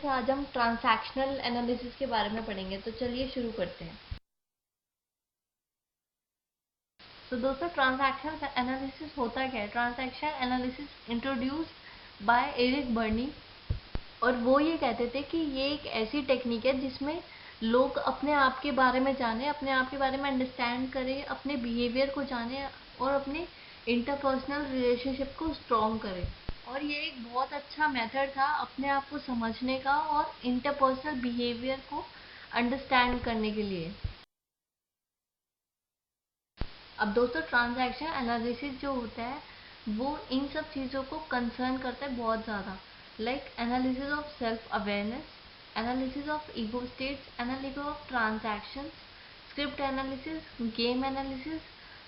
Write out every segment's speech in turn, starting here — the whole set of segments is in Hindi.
फ्रेंड्स, आज हम ट्रांजैक्शनल एनालिसिस के बारे में पढ़ेंगे। तो चलिए शुरू करते हैं। तो दोस्तों, ट्रांजैक्शनल एनालिसिस होता क्या है? Transactional analysis introduced by Eric Berne, और वो ये कहते थे कि ये एक ऐसी टेक्निक है जिसमें लोग अपने आप के बारे में जाने, अपने आप के बारे में अंडरस्टैंड करें, अपने बिहेवियर को जाने और अपने इंटरपर्सनल रिलेशनशिप को स्ट्रॉन्ग करें। और ये एक बहुत अच्छा मेथड था अपने आप को समझने का और इंटरपर्सनल बिहेवियर को अंडरस्टैंड करने के लिए। अब दोस्तों, ट्रांजैक्शन एनालिसिस जो होता है वो इन सब चीज़ों को कंसर्न करता है बहुत ज़्यादा, like analysis of self awareness, analysis of ego states, analysis of transaction, script analysis, game analysis,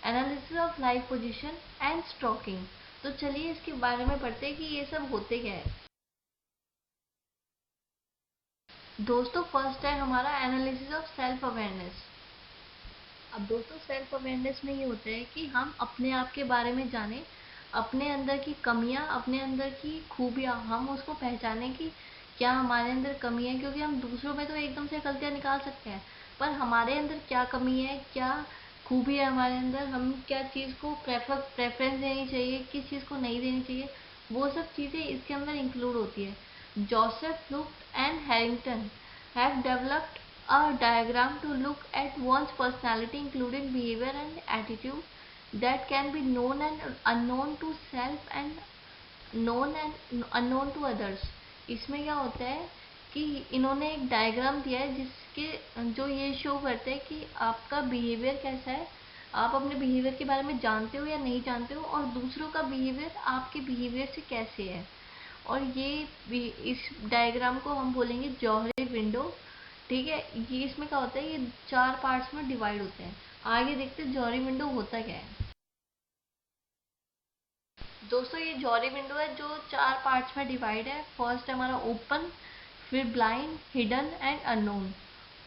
analysis of life position and stroking. तो चलिए इसके बारे में पढ़ते हैं कि ये सब होते क्या है। दोस्तों, फर्स्ट है हमारा एनालिसिस ऑफ सेल्फ अवेयरनेस। अब दोस्तों, सेल्फ अवेयरनेस में ये होता है कि हम अपने आप के बारे में जानें, अपने अंदर की कमियां, अपने अंदर की खूबियां, हम उसको पहचानें कि क्या हमारे अंदर कमी है। क्योंकि हम दूसरों में तो एकदम से गलतियां निकाल सकते हैं, पर हमारे अंदर क्या कमी है, क्या खूबी है हमारे अंदर, हम क्या चीज़ को प्रेफरेंस देनी चाहिए, किस चीज़ को नहीं देनी चाहिए, वो सब चीज़ें इसके अंदर इंक्लूड होती है। Joseph Luft and Harrington have developed a diagram to look at one's personality, including behavior and attitude, that can be known and unknown to self and known and unknown to others। इसमें क्या होता है कि इन्होंने एक डायग्राम दिया है जिसके जो ये शो करते हैं कि आपका बिहेवियर कैसा है, आप अपने बिहेवियर के बारे में जानते हो या नहीं जानते हो, और दूसरों का बिहेवियर आपके बिहेवियर से कैसे है। और ये इस डायग्राम को हम बोलेंगे जौहरी विंडो। ठीक है, ये इसमें क्या होता है, ये 4 पार्ट्स में डिवाइड होते हैं। आगे देखते हैं जौहरी विंडो होता क्या है। दोस्तों, ये जौहरी विंडो है जो 4 पार्ट्स में डिवाइड है। फर्स्ट है हमारा ओपन, फिर blind, hidden and unknown.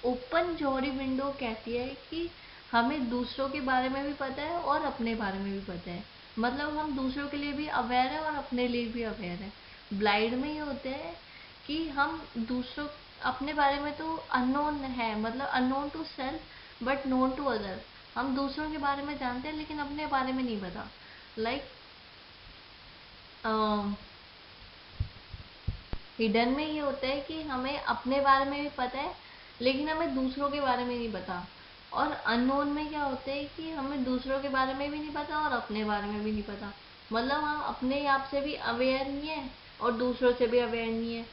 Open Johari window कहती है कि हमें दूसरों के बारे में भी पता है और अपने बारे में भी पता है, मतलब हम दूसरों के लिए भी अवेयर है और अपने लिए भी अवेयर है। ब्लाइंड में ये होता है कि हम दूसरों अपने बारे में तो अननोन है, मतलब unknown to self but known to other. हम दूसरों के बारे में जानते हैं लेकिन अपने बारे में नहीं पता। लाइक हिडन में ये होता है कि हमें अपने बारे में भी पता है लेकिन हमें दूसरों के बारे में नहीं पता। और अननोन में क्या होता है कि हमें दूसरों के बारे में भी नहीं पता और अपने बारे में भी नहीं पता, मतलब हम अपने आप से भी अवेयर नहीं है और दूसरों से भी अवेयर नहीं है।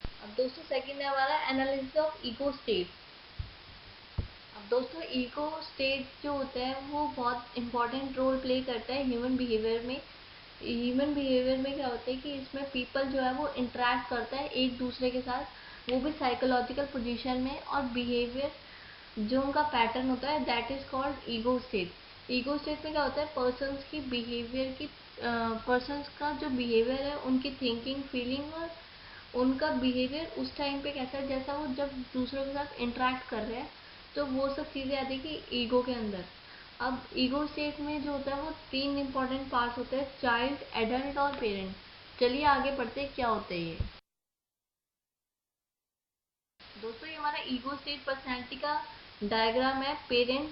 अब दोस्तों, सेकंड है हमारा एनालिसिस ऑफ ईगो स्टेट। अब दोस्तों, ईगो स्टेट जो होता है वो बहुत इंपॉर्टेंट रोल प्ले करता है ह्यूमन बिहेवियर में। ह्यूमन बिहेवियर में क्या होता है कि इसमें पीपल जो है वो इंटरेक्ट करता है एक दूसरे के साथ, वो भी साइकोलॉजिकल पोजीशन में, और बिहेवियर जो उनका पैटर्न होता है that is called ego state. Ego state में क्या होता है, पर्सन्स की बिहेवियर की पर्सन्स का जो बिहेवियर है, उनकी थिंकिंग, फीलिंग और उनका बिहेवियर उस टाइम पे कैसा है, जैसा वो जब दूसरों के साथ इंटरेक्ट कर रहे हैं, तो वो सब चीज़ें आती है कि ईगो के अंदर। अब ईगो स्टेट में जो होता है वो 3 इंपॉर्टेंट पार्ट्स होते हैं, चाइल्ड, एडल्ट और पेरेंट। चलिए आगे पढ़ते हैं क्या होते हैं ये। दोस्तों, ये हमारा ईगो स्टेट पर्सनैलिटी का डायग्राम है। पेरेंट,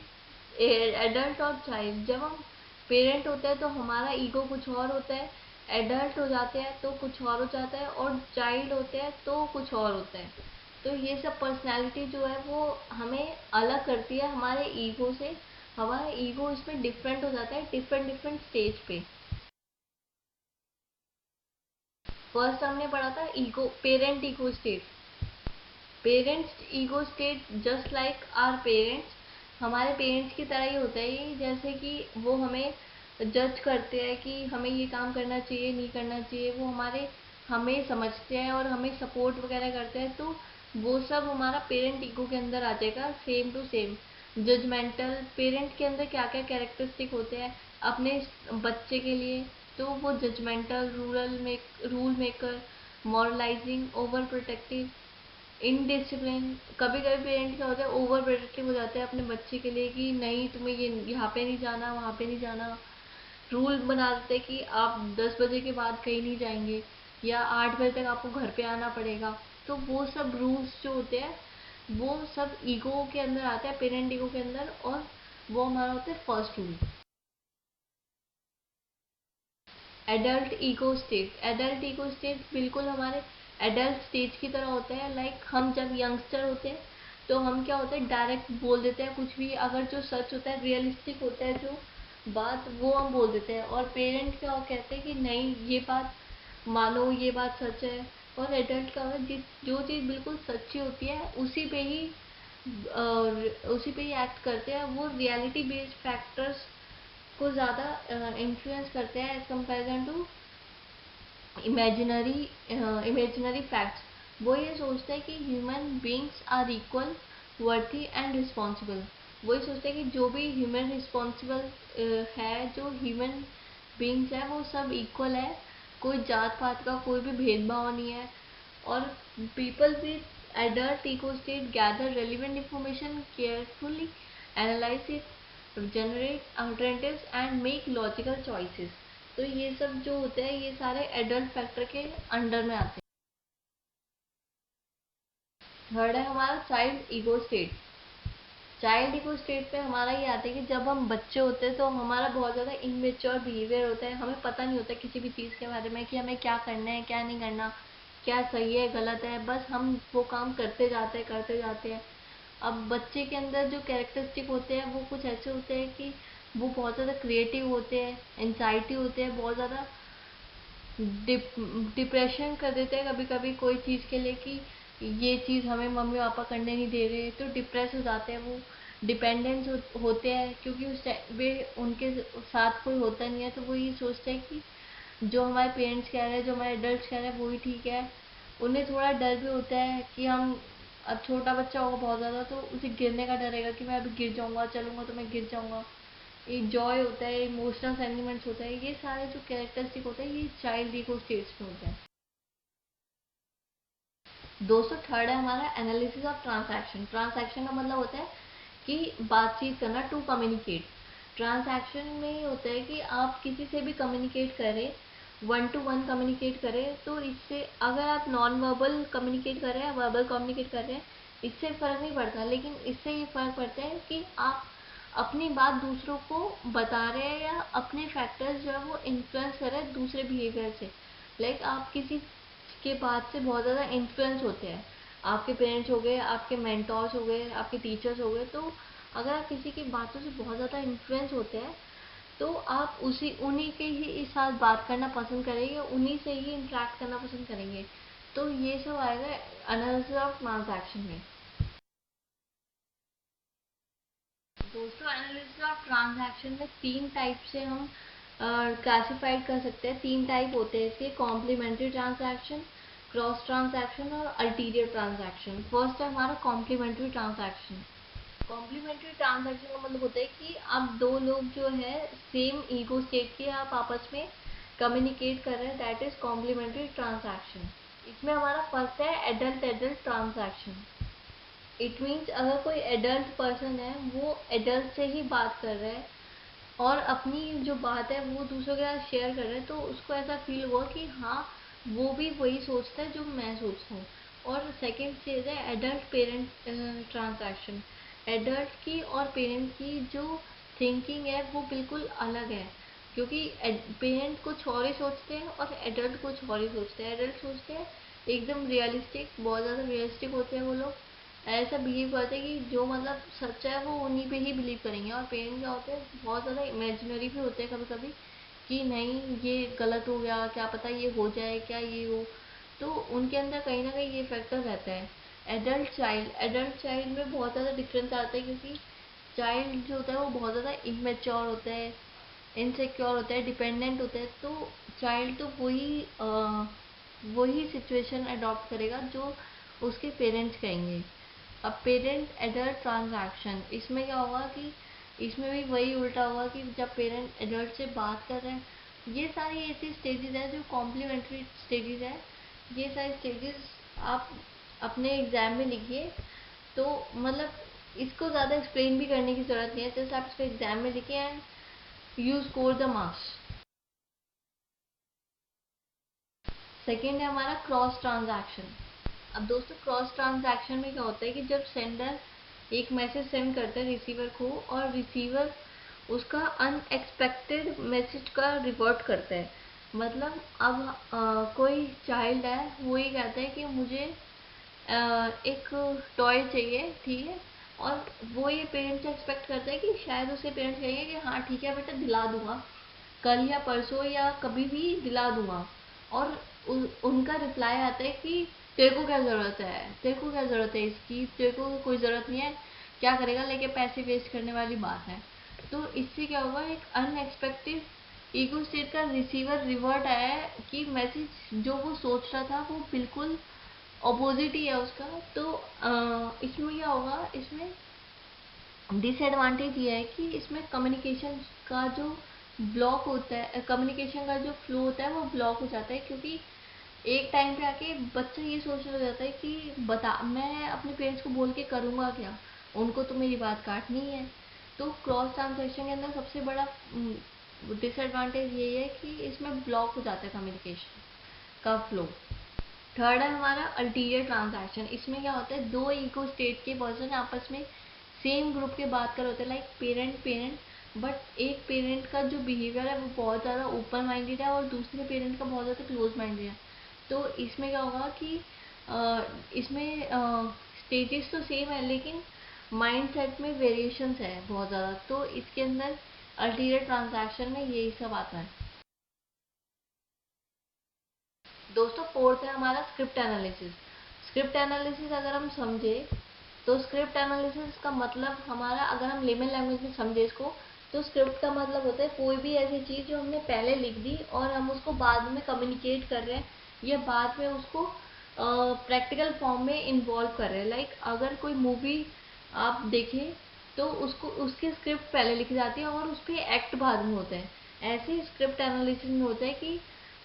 एडल्ट और चाइल्ड। जब हम पेरेंट होते हैं तो हमारा ईगो कुछ और होता है, एडल्ट हो जाते हैं तो कुछ और हो जाता है, और चाइल्ड होते हैं तो कुछ और होता है। तो ये सब पर्सनैलिटी जो है वो हमें अलग करती है हमारे ईगो से। हमारा ईगो इसमें डिफरेंट हो जाता है डिफरेंट डिफरेंट स्टेज पे। फर्स्ट हमने पढ़ा था ego, parent ego state. Parents ego state just like our parents, हमारे पेरेंट्स की तरह ही होता है ये। जैसे कि वो हमें जज करते हैं कि हमें ये काम करना चाहिए नहीं करना चाहिए, वो हमें समझते हैं और हमें सपोर्ट वगैरह करते हैं। तो वो सब हमारा पेरेंट ईगो के अंदर आ जाएगा, same to same. Judgemental, parent के अंदर क्या क्या कैरेक्टरिस्टिक होते हैं अपने बच्चे के लिए, तो वो judgemental, rule maker, moralising, over protective, indiscipline. कभी कभी पेरेंट क्या होता है, ओवर प्रोटेक्टिव हो जाते हैं अपने बच्चे के लिए कि नहीं तुम्हें ये यहाँ पे नहीं जाना, वहाँ पे नहीं जाना। रूल बना देते हैं कि आप 10 बजे के बाद कहीं नहीं जाएंगे। या 8 बजे तक आपको घर पे आना पड़ेगा। तो वो सब रूल्स जो होते हैं वो सब ईगो के अंदर आते हैं, पेरेंट ईगो के अंदर, और वो हमारा होता है first rule. Adult ego state बिल्कुल हमारे एडल्ट स्टेज की तरह होते हैं। लाइक हम जब यंगस्टर होते हैं तो हम क्या होते हैं, डायरेक्ट बोल देते हैं कुछ भी, अगर जो सच होता है, रियलिस्टिक होता है जो बात, वो हम बोल देते हैं। और पेरेंट क्या कहते हैं कि नहीं ये बात मानो, ये बात सच है। और एडल्ट का जो चीज़ बिल्कुल सच्ची होती है उसी पे ही एक्ट करते हैं। वो रियलिटी बेस्ड फैक्टर्स को ज़्यादा इन्फ्लुएंस करते हैं as comparison to imaginary imaginary facts. वो ये सोचते हैं कि human beings are equal, worthy and responsible. वही सोचते हैं कि जो भी ह्यूमन रिस्पॉन्सिबल है, जो ह्यूमन बींग्स है वो सब इक्वल है, कोई जात पात का कोई भी भेदभाव नहीं है। और people with adult ego state gather relevant information, carefully analyse it, generate alternatives and make logical choices. तो ये सब जो होते हैं ये सारे एडल्ट फैक्टर के अंडर में आते हैं। थर्ड है हमारा child ego state. Child ego state पे हमारा ये आता है कि जब हम बच्चे होते हैं तो हमारा बहुत ज़्यादा इमेच्योर बिहेवियर होता है। हमें पता नहीं होता किसी भी चीज़ के बारे में कि हमें क्या करना है क्या नहीं करना, क्या सही है गलत है, बस हम वो काम करते जाते हैं। अब बच्चे के अंदर जो कैरेक्टरिस्टिक होते हैं वो कुछ ऐसे होते हैं कि वो बहुत ज़्यादा क्रिएटिव होते हैं, एंजाइटी होते हैं, बहुत ज़्यादा डिप्रेशन कर देते हैं कभी कभी कोई चीज़ के लिए कि ये चीज़ हमें मम्मी पापा करने नहीं दे रहे, तो डिप्रेस हो जाते हैं। वो डिपेंडेंस होते हैं क्योंकि उस टाइम वे उनके साथ कोई होता नहीं है, तो वो ये सोचते हैं कि जो हमारे पेरेंट्स कह रहे हैं, जो हमारे एडल्ट्स कह रहे हैं वही ठीक है। उन्हें थोड़ा डर भी होता है कि हम, अब छोटा बच्चा होगा बहुत ज़्यादा तो उसे गिरने का डर रहेगा कि मैं अभी गिर जाऊंगा, चलूंगा तो मैं गिर जाऊंगा। एक जॉय होता है, इमोशनल सेंटिमेंट्स होता है, ये सारे जो कैरेक्टरिस्टिक होते हैं ये चाइल्ड ईगो स्टेज में होते हैं। दोस्तों थर्ड है हमारा एनालिसिस ऑफ ट्रांसैक्शन। ट्रांसैक्शन का मतलब होता है कि बातचीत करना, टू कम्युनिकेट। ट्रांसैक्शन में ये होता है कि आप किसी से भी कम्युनिकेट करें, वन टू वन कम्युनिकेट करें, तो इससे अगर आप नॉन वर्बल कम्युनिकेट कर रहे हैं, वर्बल कम्युनिकेट कर रहे हैं, इससे फ़र्क नहीं पड़ता। लेकिन इससे ये फ़र्क पड़ता है कि आप अपनी बात दूसरों को बता रहे हैं या अपने फैक्टर्स जो है वो इन्फ्लुएंस कर रहे हैं दूसरे बिहेवियर से। लाइक आप किसी के बात से बहुत ज़्यादा इन्फ्लुएंस होते हैं, आपके पेरेंट्स हो गए, आपके मेंटोर्स हो गए, आपके टीचर्स हो गए। तो अगर आप किसी की बातों से बहुत ज़्यादा इन्फ्लुएंस होते हैं तो आप उसी उन्हीं के ही साथ बात करना पसंद करेंगे, उन्हीं से ही इंटरेक्ट करना पसंद करेंगे। तो ये सब आएगा एनालिसिस ऑफ ट्रांजैक्शन में। दोस्तों एनालिसिस ऑफ ट्रांजैक्शन में तीन टाइप से हम क्लासिफाइड कर सकते हैं। तीन टाइप होते हैं इसके, कॉम्प्लीमेंट्री ट्रांजैक्शन, क्रॉस ट्रांजैक्शन और अल्टीरियर ट्रांजैक्शन। फर्स्ट है हमारा कॉम्प्लीमेंट्री ट्रांजैक्शन। कॉम्प्लीमेंट्री ट्रांजैक्शन का मतलब होता है कि आप दो लोग जो है सेम ईगो स्टेट के, आप आपस में कम्युनिकेट कर रहे हैं, दैट इज कॉम्प्लीमेंट्री ट्रांजैक्शन। इसमें हमारा फर्स्ट है adult adult transaction. It means अगर कोई एडल्ट पर्सन है वो एडल्ट से ही बात कर रहा है और अपनी जो बात है वो दूसरों के साथ शेयर कर रहे हैं, तो उसको ऐसा फील हुआ कि हाँ वो भी वही सोचता है जो मैं सोचता हूँ। और सेकंड स्टेज है एडल्ट पेरेंट ट्रांजैक्शन। एडल्ट की और पेरेंट की जो थिंकिंग है वो बिल्कुल अलग है, क्योंकि पेरेंट कुछ और ही सोचते हैं और एडल्ट कुछ और ही सोचते हैं। एडल्ट सोचते हैं एकदम रियलिस्टिक, बहुत ज़्यादा रियलिस्टिक होते हैं वो लोग, ऐसा बिलीव करते हैं कि जो मतलब सच है वो उन्हीं पे ही बिलीव करेंगे। और पेरेंट क्या होते हैं बहुत ज़्यादा इमेजिनरी भी होते हैं कभी कभी कि नहीं ये गलत हो गया, क्या पता ये हो जाए, क्या ये हो। तो उनके अंदर कहीं ना कहीं ये फैक्टर रहता है। एडल्ट चाइल्ड में बहुत ज़्यादा डिफरेंस आता है, क्योंकि चाइल्ड जो होता है वो बहुत ज़्यादा इमेच्योर होता है, इनसिक्योर होता है, डिपेंडेंट होता है। तो चाइल्ड तो वही सिचुएशन अडॉप्ट करेगा जो उसके पेरेंट्स कहेंगे। अब पेरेंट एडल्ट ट्रांजैक्शन, इसमें क्या होगा कि इसमें भी वही उल्टा होगा कि जब पेरेंट एडल्ट से बात कर रहे हैं, ये सारी ऐसी स्टेजेस हैं जो कॉम्प्लीमेंट्री स्टेजेस हैं। ये सारी स्टेजेस आप अपने एग्जाम में लिखिए, तो मतलब इसको ज़्यादा एक्सप्लेन भी करने की ज़रूरत नहीं है, जैसे आप इसको एग्जाम में लिखिए and you score the marks. Second है हमारा क्रॉस ट्रांजैक्शन। अब दोस्तों क्रॉस ट्रांजैक्शन में क्या होता है कि जब सेंडर एक मैसेज सेंड करता है रिसीवर को और रिसीवर उसका अनएक्सपेक्टेड मैसेज का रिवर्ट करता है। मतलब अब कोई चाइल्ड है, वो ये कहता है कि मुझे एक टॉय चाहिए, ठीक है, और वो ये पेरेंट्स एक्सपेक्ट करते हैं कि शायद उसे पेरेंट्स कहेंगे कि हाँ ठीक है बेटा दिला दूंगा, कल या परसों या कभी भी दिला दूंगा। और उनका रिप्लाई आता है कि तेरे को क्या ज़रूरत है, तेरे को क्या ज़रूरत है इसकी, तेरे को कोई ज़रूरत नहीं है, क्या करेगा लेके, पैसे वेस्ट करने वाली बात है। तो इससे क्या होगा, एक अनएक्सपेक्टेड ईगो स्टेट का रिसीवर रिवर्ट आया है कि मैसेज जो वो सोच रहा था वो बिल्कुल अपोजिट ही है उसका। तो इसमें क्या होगा, इसमें डिसएडवांटेज ये है कि इसमें कम्युनिकेशन का जो ब्लॉक होता है, कम्युनिकेशन का जो फ्लो होता है वो ब्लॉक हो जाता है, क्योंकि एक टाइम पे आके बच्चा ये सोचने लग जाता है कि बता मैं अपने पेरेंट्स को बोल के करूँगा क्या, उनको तो मेरी बात काटनी है। तो क्रॉस ट्रांजैक्शन के अंदर सबसे बड़ा डिसएडवांटेज यही है कि इसमें ब्लॉक हो जाता है कम्युनिकेशन का फ्लो। थर्ड है हमारा अल्टीरियर ट्रांजैक्शन। इसमें क्या होता है, दो इको स्टेट के पर्सन आपस में सेम ग्रुप के बात कर होते हैं, लाइक पेरेंट पेरेंट, बट एक पेरेंट का जो बिहेवियर है वो बहुत ज़्यादा ओपन माइंडेड है और दूसरे पेरेंट का बहुत ज़्यादा क्लोज माइंडेड है। तो इसमें क्या होगा कि इसमें स्टेजेस तो सेम है लेकिन माइंड सेट में वेरिएशंस है बहुत ज़्यादा। तो इसके अंदर अल्टीरियर ट्रांजैक्शन में यही सब आता है। दोस्तों फोर्थ है हमारा स्क्रिप्ट एनालिसिस। स्क्रिप्ट एनालिसिस अगर हम समझे तो स्क्रिप्ट एनालिसिस का मतलब हमारा, अगर हम लेमन लैंग्वेज में समझे इसको, तो स्क्रिप्ट का मतलब होता है कोई भी ऐसी चीज़ जो हमने पहले लिख दी और हम उसको बाद में कम्युनिकेट कर रहे हैं या बाद में उसको प्रैक्टिकल फॉर्म में इन्वॉल्व कर रहे हैं। लाइक अगर कोई मूवी आप देखें तो उसको उसकी स्क्रिप्ट पहले लिखी जाती है और उस पर एक्ट बाद में होते हैं। ऐसे ही स्क्रिप्ट एनालिसिस में होता है कि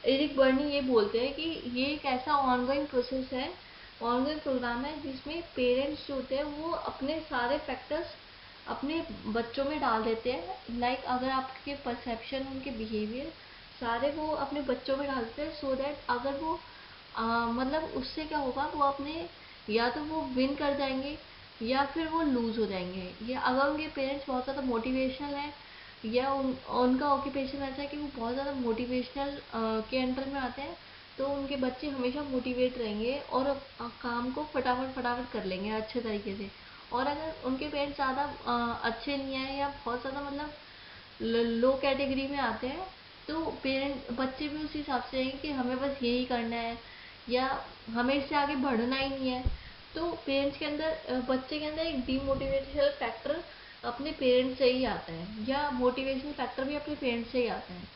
एरिक बर्नी ये बोलते हैं कि ये एक ऐसा ऑनगोइंग प्रोसेस है, ऑनगोइंग प्रोग्राम है जिसमें पेरेंट्स जो होते हैं वो अपने सारे फैक्टर्स अपने बच्चों में डाल देते हैं। लाइक अगर आपके परसेप्शन, उनके बिहेवियर सारे वो अपने बच्चों में डालते हैं, सो दैट अगर वो मतलब उससे क्या होगा, वो अपने या तो वो विन कर जाएंगे या फिर वो लूज हो जाएंगे। या अगर उनके पेरेंट्स बहुत ज़्यादा मोटिवेशनल है या उनका ऑक्यूपेशन ऐसा है कि वो बहुत ज़्यादा मोटिवेशनल के अंडर में आते हैं, तो उनके बच्चे हमेशा मोटिवेट रहेंगे और काम को फटाफट फटाफट कर लेंगे अच्छे तरीके से। और अगर उनके पेरेंट्स ज़्यादा अच्छे नहीं हैं या बहुत ज़्यादा मतलब लो कैटेगरी में आते हैं, तो पेरेंट बच्चे भी उसी हिसाब से रहेंगे कि हमें बस यही करना है या हमें इससे आगे बढ़ना ही नहीं है। तो पेरेंट्स के अंदर बच्चे के अंदर एक डीमोटिवेशनल फैक्टर अपने पेरेंट्स से ही आता है या मोटिवेशनल फैक्टर भी अपने पेरेंट्स से ही आता है।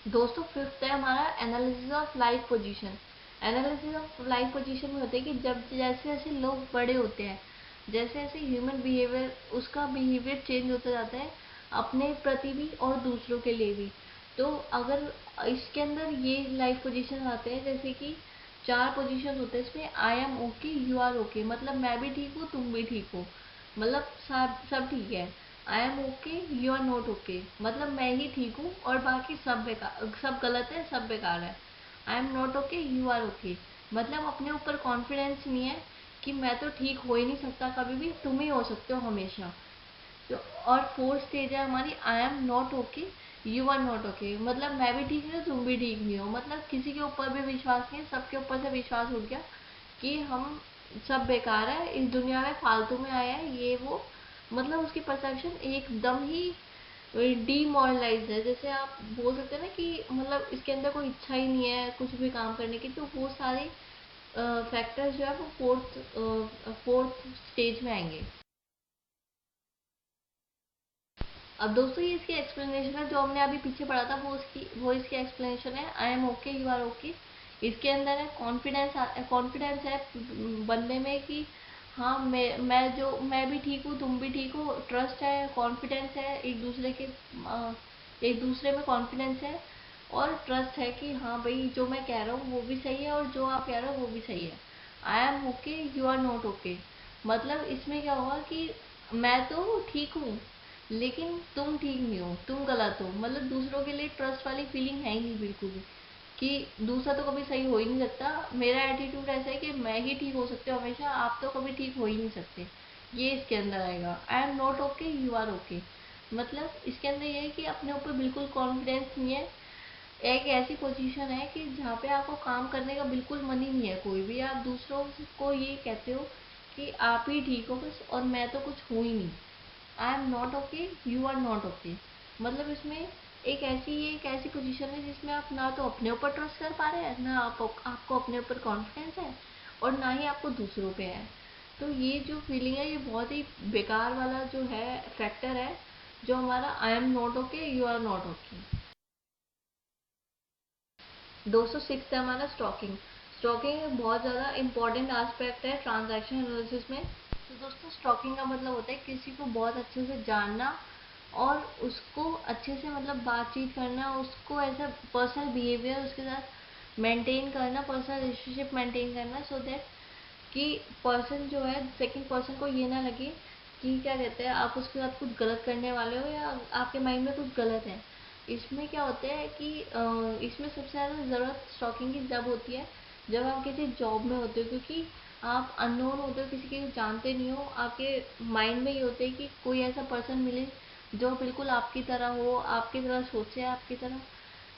दोस्तों फिफ्थ है हमारा analysis of life position. Analysis of life position में होता है कि जब जैसे जैसे लोग बड़े होते हैं, जैसे जैसे ह्यूमन बिहेवियर, उसका बिहेवियर चेंज होता जाता है अपने प्रति भी और दूसरों के लिए भी। तो अगर इसके अंदर ये लाइफ पोजीशन आते हैं, जैसे कि चार पोजीशन होते हैं इसमें, I am okay, you are okay, मतलब मैं भी ठीक हूँ तुम भी ठीक हो, मतलब सब सब ठीक है। I am okay, you are not okay, मतलब मैं ही ठीक हूँ और बाकी सब बेकार, सब गलत है, सब बेकार है। I am not okay, you are okay, मतलब अपने ऊपर कॉन्फिडेंस नहीं है कि मैं तो ठीक हो ही नहीं सकता कभी भी, तुम ही हो सकते हो हमेशा। तो और फोर्थ स्टेज है हमारी, I am not okay, you are not okay, मतलब मैं भी ठीक नहीं हूँ तुम भी ठीक नहीं हो, मतलब किसी के ऊपर भी विश्वास नहीं है, सबके ऊपर से विश्वास उठ गया कि हम सब बेकार है, इस दुनिया में फालतू में आया है ये वो। मतलब उसकी परसेप्शन एकदम ही डीमोरलाइज है, जैसे आप बोल सकते हैं ना कि मतलब इसके अंदर कोई इच्छा ही नहीं है कुछ भी काम करने की। तो वो सारे फैक्टर्स जो है वो फोर्थ स्टेज में आएंगे। अब दोस्तों ये इसकी एक्सप्लेनेशन है, जो हमने अभी पीछे पढ़ा था वो इसकी एक्सप्लेनेशन है, I am okay, you are okay. इसके अंदर है कॉन्फिडेंस, कॉन्फिडेंस है बनने में कि हाँ मैं भी ठीक हूँ तुम भी ठीक हो, ट्रस्ट है, कॉन्फिडेंस है एक दूसरे के, एक दूसरे में कॉन्फिडेंस है और ट्रस्ट है कि हाँ भाई जो मैं कह रहा हूँ वो भी सही है और जो आप कह रहे हो वो भी सही है। I am okay, you are not okay, मतलब इसमें क्या होगा कि मैं तो ठीक हूँ लेकिन तुम ठीक नहीं हो, तुम गलत हो, मतलब दूसरों के लिए ट्रस्ट वाली फीलिंग है ही नहीं बिल्कुल भी, कि दूसरा तो कभी सही हो ही नहीं सकता। मेरा एटीट्यूड ऐसा है कि मैं ही ठीक हो सकती हूँ हमेशा, आप तो कभी ठीक हो ही नहीं सकते। ये इसके अंदर आएगा, I am not okay, you are okay. मतलब इसके अंदर ये है कि अपने ऊपर बिल्कुल कॉन्फिडेंस नहीं है। एक ऐसी पोजीशन है कि जहाँ पे आपको काम करने का बिल्कुल मन ही नहीं है कोई भी, आप दूसरों को ये कहते हो कि आप ही ठीक हो बस, और मैं तो कुछ हूँ ही नहीं। I am not okay, you are not okay. मतलब इसमें एक ऐसी पोजीशन है जिसमें आप ना तो अपने ऊपर ट्रस्ट कर पा रहे हैं, ना आपको अपने ऊपर कॉन्फिडेंस है, और ना ही आपको दूसरों पे है। तो ये जो फीलिंग है ये बहुत ही बेकार वाला जो है फैक्टर है, जो हमारा I am not okay, you are not okay. 206 है हमारा स्टॉकिंग। स्टॉकिंग एक बहुत ज़्यादा इंपॉर्टेंट एस्पेक्ट है ट्रांजैक्शन एनालिसिस में। तो दोस्तों स्टॉकिंग का मतलब होता है किसी को बहुत अच्छे से जानना, और उसको अच्छे से मतलब बातचीत करना, उसको ऐसा पर्सनल बिहेवियर उसके साथ मेंटेन करना, पर्सनल रिलेशनशिप मेंटेन करना, सो दैट कि पर्सन जो है सेकंड पर्सन को ये ना लगे कि क्या कहते हैं आप उसके साथ कुछ गलत करने वाले हो, या आपके माइंड में कुछ गलत है। इसमें क्या होता है कि इसमें सबसे ज़्यादा ज़रूरत स्टॉकिंग की जब होती है जब आप किसी जॉब में होते हो, क्योंकि आप अननोन होते हो, किसी को जानते नहीं हो, आपके माइंड में ये होता है कि कोई ऐसा पर्सन मिले जो बिल्कुल आपकी तरह हो, आपकी तरह सोचे, आपकी तरह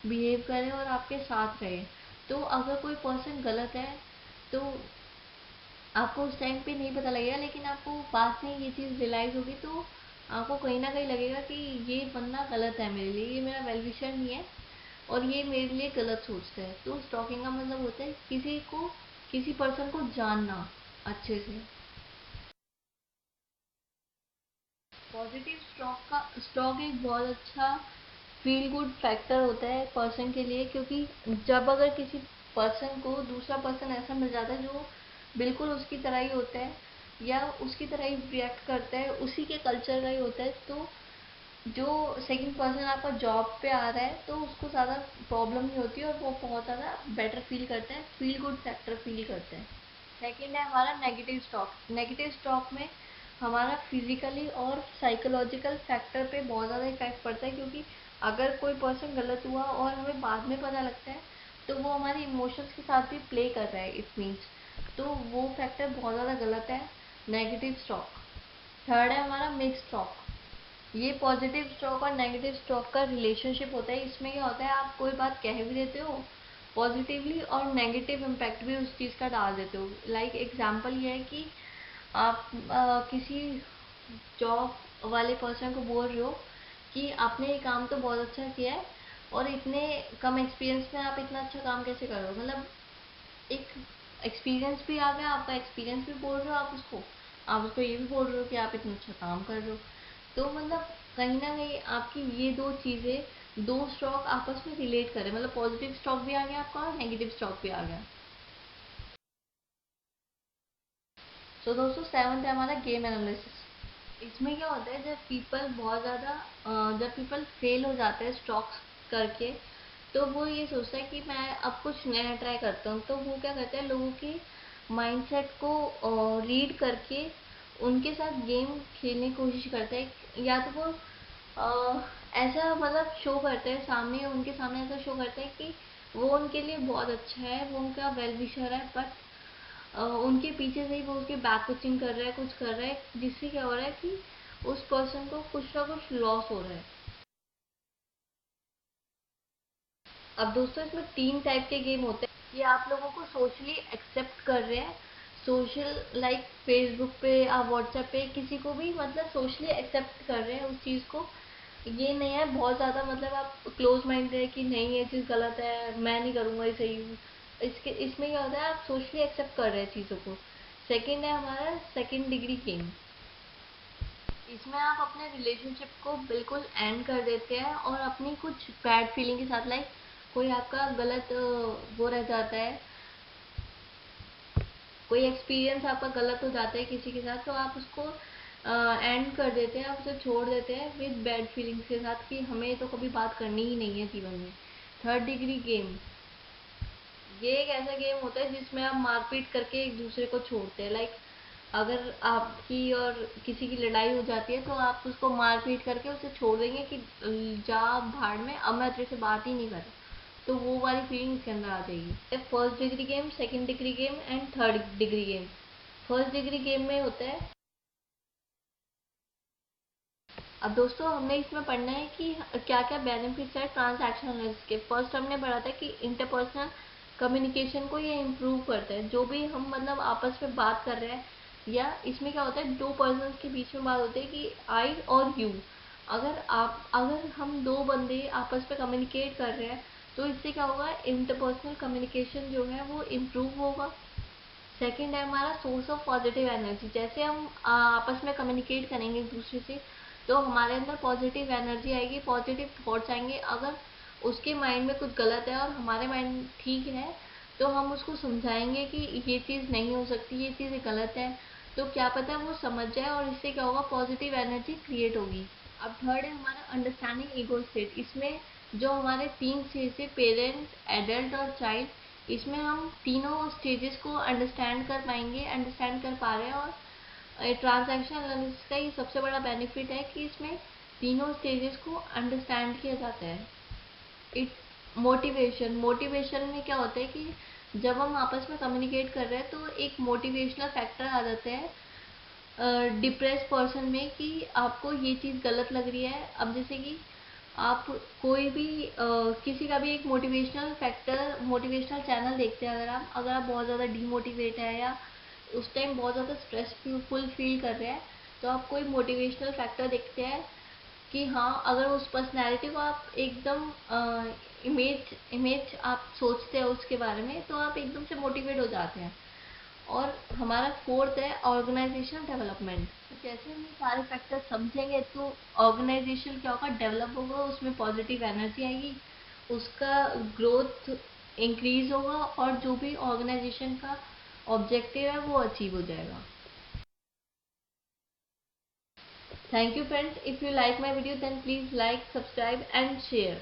बिहेव करे और आपके साथ रहे। तो अगर कोई पर्सन गलत है तो आपको उस टाइम पे नहीं पता लगेगा, लेकिन आपको बाद में ये चीज़ रियलाइज़ होगी, तो आपको कहीं ना कहीं लगेगा कि ये बंदा गलत है मेरे लिए, ये मेरा वेल विशर नहीं है, और ये मेरे लिए गलत सोचता है। तो स्टॉकिंग का मतलब होता है किसी को, किसी पर्सन को जानना अच्छे से। पॉजिटिव स्टॉक एक बहुत अच्छा फील गुड फैक्टर होता है पर्सन के लिए, क्योंकि जब अगर किसी पर्सन को दूसरा पर्सन ऐसा मिल जाता है जो बिल्कुल उसकी तरह ही होता है, या उसकी तरह ही रिएक्ट करता है, उसी के कल्चर का ही होता है, तो जो सेकंड पर्सन आपका जॉब पे आ रहा है तो उसको ज़्यादा प्रॉब्लम नहीं होती, और वो बहुत ज़्यादा बेटर फील करता है, फील गुड फैक्टर फील करता है। सेकंड है हमारा नेगेटिव स्टॉक। नेगेटिव स्टॉक में हमारा फिजिकली और साइकोलॉजिकल फैक्टर पे बहुत ज़्यादा इफेक्ट पड़ता है, क्योंकि अगर कोई पर्सन गलत हुआ और हमें बाद में पता लगता है तो वो हमारे इमोशंस के साथ भी प्ले कर रहा है, इट मीन्स, तो वो फैक्टर बहुत ज़्यादा गलत है, नेगेटिव स्टॉक। थर्ड है हमारा मिक्स स्टॉक। ये पॉजिटिव स्टॉक और नेगेटिव स्टॉक का रिलेशनशिप होता है। इसमें क्या होता है आप कोई बात कह भी देते हो पॉजिटिवली, और नेगेटिव इम्पैक्ट भी उस चीज़ का डाल देते हो। लाइक एग्जांपल ये है कि आप किसी जॉब वाले पर्सन को बोल रहे हो कि आपने ये काम तो बहुत अच्छा किया है, और इतने कम एक्सपीरियंस में आप इतना अच्छा काम कैसे कर रहे हो, मतलब एक एक्सपीरियंस भी आ गया, आपका एक्सपीरियंस भी बोल रहे हो आप उसको ये भी बोल रहे हो कि आप इतना अच्छा काम कर रहे हो। तो मतलब कहीं ना कहीं आपकी ये दो चीज़ें, दो स्टॉक आपस में रिलेट करें, मतलब पॉजिटिव स्टॉक भी आ गया आपका और नेगेटिव स्टॉक भी आ गया। तो दोस्तों सेवन्थ है हमारा गेम एनालिसिस। इसमें क्या होता है जब पीपल बहुत ज़्यादा जब पीपल फेल हो जाते हैं स्टॉक्स करके, तो वो ये सोचता है कि मैं अब कुछ नया ट्राई करता हूँ, तो वो क्या करते हैं लोगों के माइंडसेट को रीड करके उनके साथ गेम खेलने की कोशिश करते हैं, या तो वो ऐसा मतलब शो करते हैं सामने, उनके सामने ऐसा शो करते हैं कि वो उनके लिए बहुत अच्छा है, वो उनका वेल विशर है, बट उनके पीछे से ही वो उसके बैक कोचिंग कर रहा है, कुछ कर रहा है, जिससे क्या हो रहा है कि उस पर्सन को कुछ ना कुछ लॉस हो रहा है। अब दोस्तों इसमें तीन टाइप के गेम होते हैं। ये आप लोगों को सोशली एक्सेप्ट कर रहे हैं, सोशल लाइक फेसबुक पे या व्हाट्सएप पे किसी को भी मतलब सोशली एक्सेप्ट कर रहे हैं उस चीज़ को। ये नहीं है बहुत ज़्यादा मतलब आप क्लोज माइंड है कि नहीं ये चीज़ गलत है, मैं नहीं करूँगा, ये सही हूँ। इसके इसमें क्या होता है आप सोशली एक्सेप्ट कर रहे हैं चीज़ों को। सेकेंड है हमारा सेकेंड डिग्री गेम। इसमें आप अपने रिलेशनशिप को बिल्कुल एंड कर देते हैं, और अपनी कुछ बैड फीलिंग के साथ, लाइक कोई आपका गलत वो रह जाता है, कोई एक्सपीरियंस आपका गलत हो जाता है किसी के साथ, तो आप उसको एंड कर देते हैं, आप उसे छोड़ देते हैं विद बैड फीलिंग्स के साथ कि हमें तो कभी बात करनी ही नहीं है जीवन में। थर्ड डिग्री गेम, ये एक ऐसा गेम होता है जिसमें आप मारपीट करके एक दूसरे को छोड़ते हैं, लाइक अगर आपकी और किसी की लड़ाई हो जाती है तो आप उसको मार पीट करके उसे छोड़ देंगे कि जा भाड़ में, अब मैं तेरे से बात ही नहीं कर रहा। तो वो वाली फीलिंग इसके अंदर आ जाएगी। First degree game, second degree game and third degree game. First degree game में होता है, अब दोस्तों हमें इसमें पढ़ना है कि क्या क्या बेनिफिट्स है ट्रांजैक्शन एनालिसिस के। फर्स्ट हमने पढ़ा था कि इंटरपर्सनल कम्युनिकेशन को ये इम्प्रूव करता है। जो भी हम मतलब आपस में बात कर रहे हैं, या इसमें क्या होता है, दो पर्सन के बीच में बात होती है कि आई और यू। अगर हम दो बंदे आपस में कम्युनिकेट कर रहे हैं तो इससे क्या होगा, इंटरपर्सनल कम्युनिकेशन जो है वो इम्प्रूव होगा। सेकंड है हमारा सोर्स ऑफ पॉजिटिव एनर्जी। जैसे हम आपस में कम्युनिकेट करेंगे एक दूसरे से तो हमारे अंदर पॉजिटिव एनर्जी आएगी, पॉजिटिव थॉट्स आएंगे। अगर उसके माइंड में कुछ गलत है और हमारे माइंड ठीक है तो हम उसको समझाएंगे कि ये चीज़ नहीं हो सकती, ये चीज़ गलत है। तो क्या पता है वो समझ जाए और इससे क्या होगा, पॉजिटिव एनर्जी क्रिएट होगी। अब थर्ड है हमारा अंडरस्टैंडिंग ईगो स्टेट। इसमें जो हमारे तीन स्टेज है, पेरेंट, एडल्ट और चाइल्ड, इसमें हम तीनों स्टेजेस को अंडरस्टैंड कर पाएंगे, अंडरस्टैंड कर पा रहे हैं। और ट्रांजैक्शन एनालिसिस का ये सबसे बड़ा बेनिफिट है कि इसमें तीनों स्टेजेस को अंडरस्टैंड किया जाता है। इट मोटिवेशन, मोटिवेशन में क्या होता है कि जब हम आपस में कम्युनिकेट कर रहे हैं तो एक मोटिवेशनल फैक्टर आ जाता है डिप्रेस पर्सन में कि आपको ये चीज़ गलत लग रही है। अब जैसे कि आप कोई भी किसी का भी एक मोटिवेशनल फैक्टर, मोटिवेशनल चैनल देखते हैं, अगर आप बहुत ज़्यादा डीमोटिवेट है या उस टाइम बहुत ज़्यादा स्ट्रेसफुल फील कर रहे हैं तो आप कोई मोटिवेशनल फैक्टर देखते हैं कि हाँ, अगर उस पर्सनैलिटी को आप एकदम इमेज इमेज आप सोचते हैं उसके बारे में तो आप एकदम से मोटिवेट हो जाते हैं। और हमारा फोर्थ है ऑर्गेनाइजेशन डेवलपमेंट। जैसे हम ये सारे फैक्टर समझेंगे तो ऑर्गेनाइजेशन क्या होगा, डेवलप होगा, उसमें पॉजिटिव एनर्जी आएगी, उसका ग्रोथ इंक्रीज होगा और जो भी ऑर्गेनाइजेशन का ऑब्जेक्टिव है वो अचीव हो जाएगा। Thank you friends. If you like my video then please like, subscribe and share.